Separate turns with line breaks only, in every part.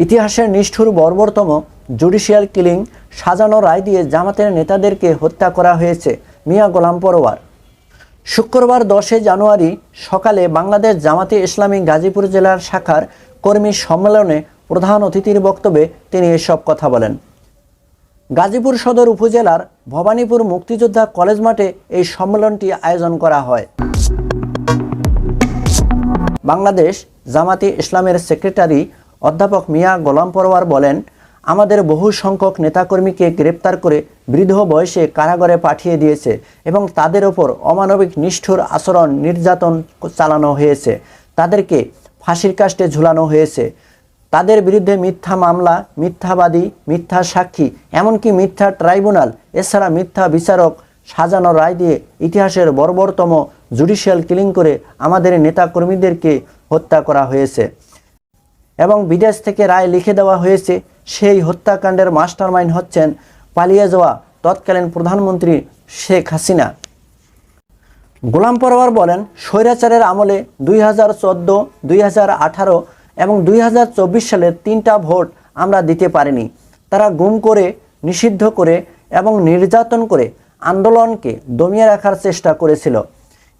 ইতিহাসের নিষ্ঠুর বর্বরতম judicial killing সাজানো রায় দিয়ে জামাতের নেতাদেরকে হত্যা করা হয়েছে মিয়া গোলাম পরোয়ার। শুক্রবার 10 জানুয়ারি সকালে বাংলাদেশ জামাতে ইসলামী গাজীপুর জেলার শাখার কর্মী সম্মেলনে প্রধান অতিথির বক্তব্যে তিনি এসব কথা বলেন। গাজীপুর সদর উপজেলার ভবানীপুর মুক্তিযোদ্ধা কলেজ মাঠে এই সম্মেলনটি আয়োজন করা হয়। বাংলাদেশ জামাতে ইসলামের সেক্রেটারি অধ্যাপক মিয়া গোলাম পরোয়ার বলেন, আমাদের বহু সংখ্যক নেতাকর্মীকে গ্রেপ্তার করে বৃদ্ধ বয়সে কারাগারে পাঠিয়ে দিয়েছে এবং তাদের ওপর অমানবিক নিষ্ঠুর আচরণ নির্যাতন চালানো হয়েছে। তাদেরকে ফাঁসির কাস্টে ঝুলানো হয়েছে। তাদের বিরুদ্ধে মিথ্যা মামলা, মিথ্যাবাদী, মিথ্যা সাক্ষী, এমনকি মিথ্যা ট্রাইব্যুনাল, এছাড়া মিথ্যা বিচারক সাজানো রায় দিয়ে ইতিহাসের বর্বরতম জুডিশিয়াল কিলিং করে আমাদের নেতাকর্মীদেরকে হত্যা করা হয়েছে এবং বিদেশ থেকে রায় লিখে দেওয়া হয়েছে। সেই হত্যাকাণ্ডের মাস্টারমাইন্ড হচ্ছেন পালিয়ে যাওয়া তৎকালীন প্রধানমন্ত্রী শেখ হাসিনা। গোলাম পরোয়ার বলেন, স্বৈরাচারের আমলে 2014, 2018 এবং 2024 সালের 3টা ভোট আমরা দিতে পারিনি। তারা গুম করে, নিষিদ্ধ করে এবং নির্যাতন করে আন্দোলনকে দমিয়ে রাখার চেষ্টা করেছিল।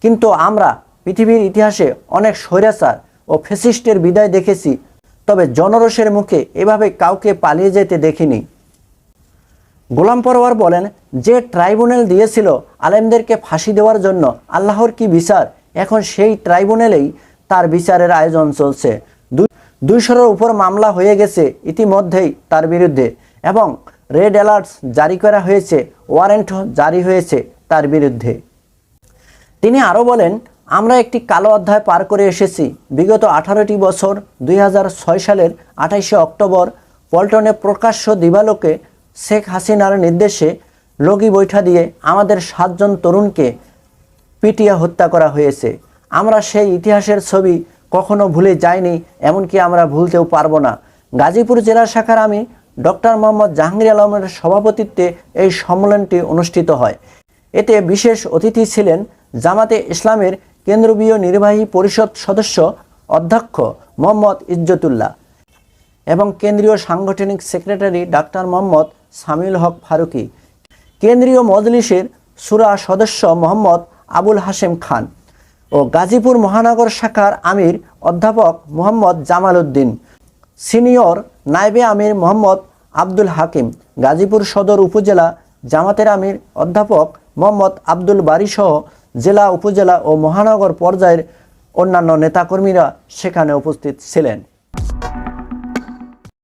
কিন্তু আমরা পৃথিবীর ইতিহাসে অনেক স্বৈরাচার ও ফ্যাসিস্টের বিদায় দেখেছি, তবে জনরোষের মুখে এভাবে কাউকে পালিয়ে যেতে দেখিনি। গোলাম পরোয়ার বলেন, যে ট্রাইব্যুনাল দিয়েছিল আলেমদেরকে ফাঁসি দেওয়ার জন্য, আল্লাহর কি বিচার, এখন সেই ট্রাইব্যুনালেই তার বিচারের আয়োজন চলছে। 200-এর উপর মামলা হয়ে গেছে ইতিমধ্যেই তার বিরুদ্ধে এবং রেড অ্যালার্টস জারি করা হয়েছে, ওয়ারেন্টও জারি হয়েছে তার বিরুদ্ধে। তিনি আরও বলেন, আমরা একটি কালো অধ্যায় পার করে এসেছি। বিগত 18টি বছর 2006 সালের 28শে অক্টোবর পল্টনে প্রকাশ্য দিবালোকে শেখ হাসিনার নির্দেশে লগি বৈঠা দিয়ে আমাদের 7 জন তরুণকে পিটিয়ে হত্যা করা হয়েছে। আমরা সেই ইতিহাসের ছবি কখনো ভুলে যাইনি, এমনকি আমরা ভুলতেও পারবো না। গাজীপুর জেলা শাখার আমি ডক্টর মোহাম্মদ জাহাঙ্গীর আলমের সভাপতিত্বে এই সম্মেলনটি অনুষ্ঠিত হয়। এতে বিশেষ অতিথি ছিলেন জামাতে ইসলামের কেন্দ্রীয় নির্বাহী পরিষদ সদস্য অধ্যক্ষ মোহাম্মদ ইজ্জতুল্লাহ এবং কেন্দ্রীয় সাংগঠনিক সেক্রেটারি ডাক্তার মোহাম্মদ সামিউল হক ফারুকি, কেন্দ্রীয় মজলিসের শুরা সদস্য মোহাম্মদ আবুল হাশেম খান ও গাজীপুর মহানগর শাখার আমির অধ্যাপক মোহাম্মদ জামাল উদ্দিন, সিনিয়র নায়েবে আমির মোহাম্মদ আব্দুল হাকিম, গাজীপুর সদর উপজেলা জামাতের আমির অধ্যাপক মোহাম্মদ আব্দুল বারী সহ জেলা, উপজেলা ও মহানগর পর্যায়ের অন্যান্য নেতাকর্মীরা সেখানে উপস্থিত ছিলেন।